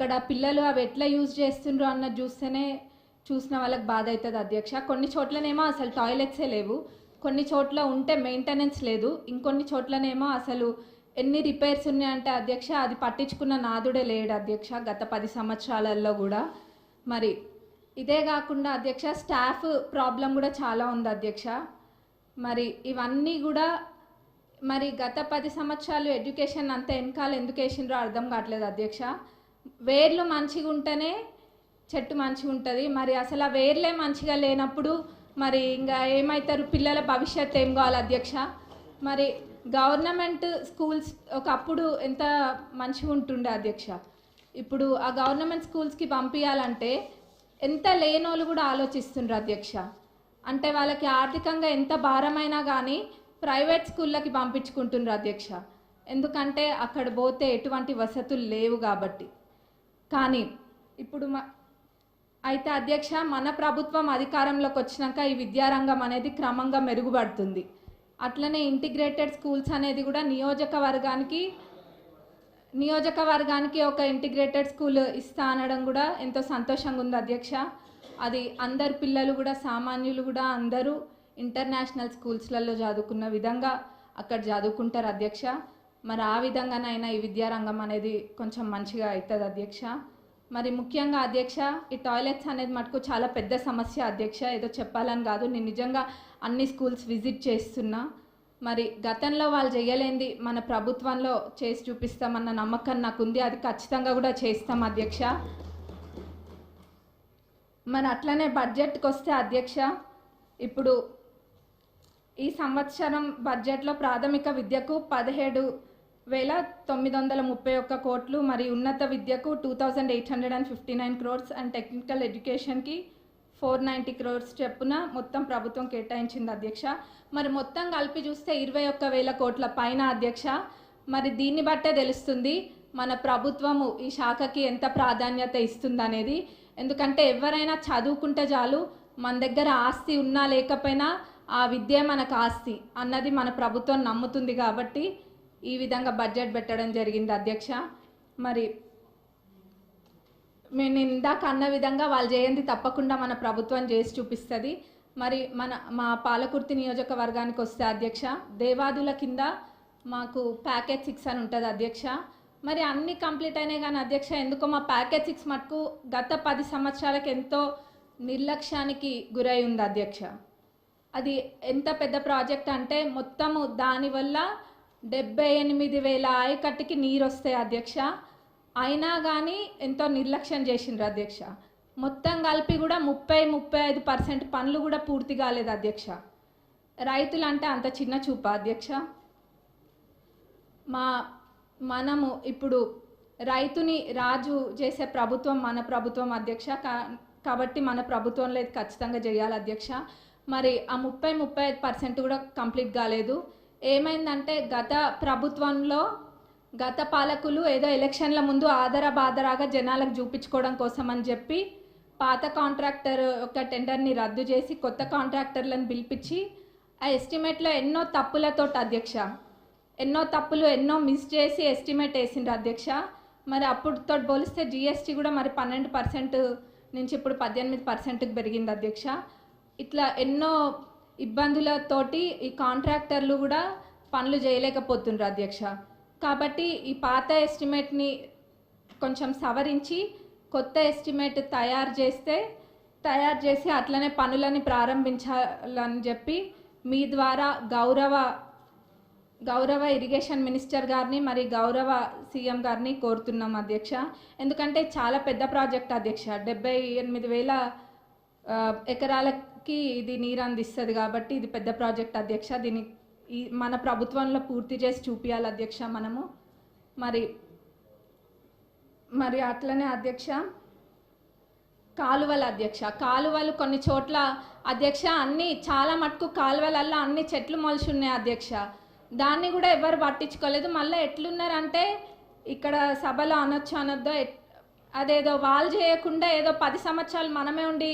అక్కడ పిల్లలు అవి ఎట్లా యూజ్ చేస్తుండ్రో అన్నది చూసిన వాళ్ళకి బాధ అవుతుంది అధ్యక్ష. కొన్ని చోట్లనేమో అసలు టాయిలెట్సే లేవు, కొన్ని చోట్ల ఉంటే మెయింటెనెన్స్ లేదు, ఇంకొన్ని చోట్లనేమో అసలు ఎన్ని రిపేర్స్ ఉన్నాయంటే అధ్యక్ష అది పట్టించుకున్న నాదుడే లేడు అధ్యక్ష గత 10 సంవత్సరాలలో కూడా. మరి ఇదే కాకుండా అధ్యక్ష స్టాఫ్ ప్రాబ్లం కూడా చాలా ఉంది అధ్యక్ష. మరి ఇవన్నీ కూడా మరి గత 10 సంవత్సరాలు ఎడ్యుకేషన్ అంతా వెనకాల ఎందుకు వేసిండ్రో అర్థం కావట్లేదు అధ్యక్ష. వేర్లు మంచిగా ఉంటేనే చెట్టు మంచిగా ఉంటుంది. మరి అసలు ఆ వేర్లే మంచిగా లేనప్పుడు మరి ఇంకా ఏమవుతారు, పిల్లల భవిష్యత్తు ఏం కావాలి అధ్యక్ష. మరి గవర్నమెంట్ స్కూల్స్ ఒకప్పుడు ఎంత మంచిగా ఉంటుండే అధ్యక్ష, ఇప్పుడు ఆ గవర్నమెంట్ స్కూల్స్కి పంపించాలంటే ఎంత లేనోళ్ళు కూడా ఆలోచిస్తుండ్రు అధ్యక్ష. అంటే వాళ్ళకి ఆర్థికంగా ఎంత భారమైనా కానీ ప్రైవేట్ స్కూళ్ళకి పంపించుకుంటుండ్రు అధ్యక్ష, ఎందుకంటే అక్కడ పోతే ఎటువంటి వసతులు లేవు కాబట్టి. కానీ ఇప్పుడు అయితే అధ్యక్ష మన ప్రభుత్వం అధికారంలోకి వచ్చినాక ఈ విద్యారంగం అనేది క్రమంగా మెరుగుపడుతుంది. అట్లనే ఇంటిగ్రేటెడ్ స్కూల్స్ అనేది కూడా నియోజకవర్గానికి ఒక ఇంటిగ్రేటెడ్ స్కూల్ ఇస్తా అనడం కూడా ఎంతో సంతోషంగా ఉంది అధ్యక్ష. అది అందరు పిల్లలు కూడా సామాన్యులు కూడా అందరూ ఇంటర్నేషనల్ స్కూల్స్లలో చదువుకున్న విధంగా అక్కడ చదువుకుంటారు అధ్యక్ష. మరి ఆ విధంగానైనా ఈ విద్యారంగం అనేది కొంచెం మంచిగా అవుతుంది అధ్యక్ష. మరి ముఖ్యంగా అధ్యక్ష ఈ టాయిలెట్స్ అనేది మటుకు చాలా పెద్ద సమస్య అధ్యక్ష. ఏదో చెప్పాలని కాదు, నేను నిజంగా అన్ని స్కూల్స్ విజిట్ చేస్తున్నా. మరి గతంలో వాళ్ళు చేయలేంది మన ప్రభుత్వంలో చేసి చూపిస్తామన్న నమ్మకం నాకు ఉంది, అది ఖచ్చితంగా కూడా చేస్తాం అధ్యక్ష. మరి అట్లనే బడ్జెట్కి వస్తే అధ్యక్ష, ఇప్పుడు ఈ సంవత్సరం బడ్జెట్లో ప్రాథమిక విద్యకు 17,931 కోట్లు, మరి ఉన్నత విద్యకు 2,859 crores అండ్ టెక్నికల్ ఎడ్యుకేషన్కి 490 crores చెప్పున మొత్తం ప్రభుత్వం కేటాయించింది అధ్యక్ష. మరి మొత్తం కలిపి చూస్తే 21,000 కోట్ల పైన అధ్యక్ష. మరి దీన్ని బట్టే తెలుస్తుంది మన ప్రభుత్వము ఈ శాఖకి ఎంత ప్రాధాన్యత ఇస్తుందనేది. ఎందుకంటే ఎవరైనా చదువుకుంటే చాలు, మన దగ్గర ఆస్తి ఉన్నా లేకపోయినా ఆ విద్య మనకు ఆస్తి అన్నది మన ప్రభుత్వం నమ్ముతుంది కాబట్టి ఈ విధంగా బడ్జెట్ పెట్టడం జరిగింది అధ్యక్ష. మరి నేను ఇందాక అన్న విధంగా వాళ్ళు చేయండి తప్పకుండా మన ప్రభుత్వం చేసి చూపిస్తుంది. మరి మా పాలకుర్తి నియోజకవర్గానికి వస్తే అధ్యక్ష, దేవాదుల కింద మాకు ప్యాకేజ్ 6 అని ఉంటుంది అధ్యక్ష. మరి అన్నీ కంప్లీట్ అయినాయి కానీ అధ్యక్ష ఎందుకో మా ప్యాకేజ్ 6 మటుకు గత 10 సంవత్సరాలకు ఎంతో నిర్లక్ష్యానికి గురై ఉంది అధ్యక్ష. అది ఎంత పెద్ద ప్రాజెక్ట్ అంటే మొత్తము దానివల్ల 78,000 ఆయకట్టుకి నీరు వస్తాయి అధ్యక్ష. అయినా కానీ ఎంతో నిర్లక్ష్యం చేసిండ్రు అధ్యక్ష. మొత్తం కలిపి కూడా 30-35% పనులు కూడా పూర్తి కాలేదు అధ్యక్ష. రైతులు అంటే అంత చిన్న చూప అధ్యక్ష. మనము ఇప్పుడు రైతుని రాజు చేసే ప్రభుత్వం మన ప్రభుత్వం అధ్యక్ష. కాబట్టి మన ప్రభుత్వంలో ఇది ఖచ్చితంగా చేయాలి అధ్యక్ష. మరి ఆ 30-35% కూడా కంప్లీట్ కాలేదు. ఏమైందంటే గత ప్రభుత్వంలో గత పాలకులు ఏదో ఎలక్షన్ల ముందు బాదరాగా జనాలకు చూపించుకోవడం కోసం అని చెప్పి పాత కాంట్రాక్టర్ యొక్క టెండర్ని రద్దు చేసి కొత్త కాంట్రాక్టర్లను పిలిపించి ఆ ఎస్టిమేట్లో ఎన్నో తప్పులతో అధ్యక్ష, ఎన్నో మిస్ చేసి ఎస్టిమేట్ వేసిండ్రు అధ్యక్ష. మరి అప్పుడుతో పోలిస్తే జిఎస్టీ కూడా మరి 12% నుంచి ఇప్పుడు 18%కి పెరిగింది అధ్యక్ష. ఇట్లా ఎన్నో ఇబ్బందులతోటి ఈ కాంట్రాక్టర్లు కూడా పనులు చేయలేకపోతుండ్రు అధ్యక్ష. కాబట్టి ఈ పాత ఎస్టిమేట్ని కొంచెం సవరించి కొత్త ఎస్టిమేట్ తయారు చేసి అట్లనే పనులని ప్రారంభించాలని చెప్పి మీ ద్వారా గౌరవ ఇరిగేషన్ మినిస్టర్ గారిని మరి గౌరవ సీఎం గారిని కోరుతున్నాం అధ్యక్ష. ఎందుకంటే చాలా పెద్ద ప్రాజెక్ట్ అధ్యక్ష, 78,000 ఎకరాలకి ఇది నీరు అందిస్తుంది కాబట్టి ఇది పెద్ద ప్రాజెక్ట్ అధ్యక్ష. దీన్ని మన ప్రభుత్వంలో పూర్తి చేసి చూపించాలి అధ్యక్ష మనము. మరి అట్లనే అధ్యక్ష కాలువలు అధ్యక్ష, కాలువలు కొన్ని చోట్ల అధ్యక్ష అన్నీ చాలా మటుకు కాలువలల్లో అన్ని చెట్లు మొలిచి ఉన్నాయి అధ్యక్ష. దాన్ని కూడా ఎవరు పట్టించుకోలేదు. మళ్ళీ ఎట్లున్నారంటే ఇక్కడ సభలో అనొద్దో అదేదో వాళ్ళు చేయకుండా ఏదో 10 సంవత్సరాలు మనమే ఉండి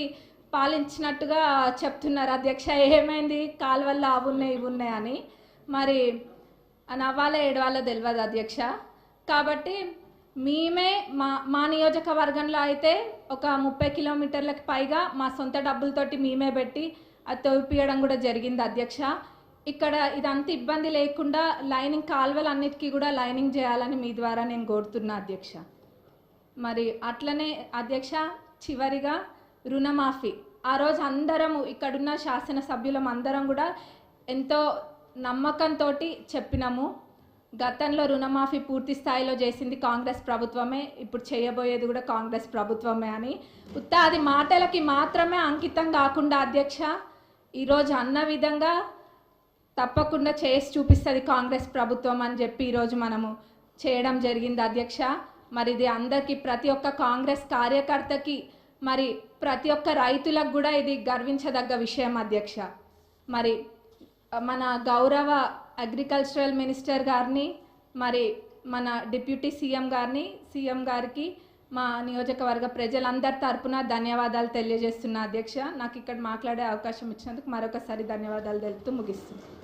పాలించినట్టుగా చెప్తున్నారు అధ్యక్ష. ఏమైంది కాలువల్లో అవి ఉన్నాయి ఇవి ఉన్నాయి అని మరి నవ్వాలో ఏడవాలో తెలియదు అధ్యక్ష. కాబట్టి మేమే మా నియోజకవర్గంలో అయితే ఒక 30 కిలోమీటర్లకు పైగా మా సొంత డబ్బులతోటి మేమే పెట్టి అది తవ్విపియడం కూడా జరిగింది అధ్యక్ష. ఇక్కడ ఇదంతా ఇబ్బంది లేకుండా లైనింగ్ కాలువలన్నిటికీ కూడా లైనింగ్ చేయాలని మీ ద్వారా నేను కోరుతున్నా అధ్యక్ష. మరి అట్లనే అధ్యక్ష, చివరిగా రుణమాఫీ, ఆ రోజు అందరము ఇక్కడున్న శాసనసభ్యులం అందరం కూడా ఎంతో నమ్మకంతో చెప్పినాము. గతంలో రుణమాఫీ పూర్తి స్థాయిలో చేసింది కాంగ్రెస్ ప్రభుత్వమే, ఇప్పుడు చేయబోయేది కూడా కాంగ్రెస్ ప్రభుత్వమే అని. అది మాటలకి మాత్రమే అంకితం కాకుండా అధ్యక్ష, ఈరోజు అన్న విధంగా తప్పకుండా చేసి చూపిస్తుంది కాంగ్రెస్ ప్రభుత్వం అని చెప్పి ఈరోజు మనము చేయడం జరిగింది అధ్యక్ష. మరి ఇది అందరికీ, ప్రతి ఒక్క కాంగ్రెస్ కార్యకర్తకి, మరి ప్రతి ఒక్క రైతులకు కూడా ఇది గర్వించదగ్గ విషయం అధ్యక్ష. మరి మన గౌరవ అగ్రికల్చరల్ మినిస్టర్ గారిని, మరి మన డిప్యూటీ సీఎం గారికి మా నియోజకవర్గ ప్రజలందరి తరపున ధన్యవాదాలు తెలియజేస్తున్నా అధ్యక్ష. నాకు ఇక్కడ మాట్లాడే అవకాశం ఇచ్చినందుకు మరొకసారి ధన్యవాదాలు తెలుపుతూ ముగిస్తున్నాను.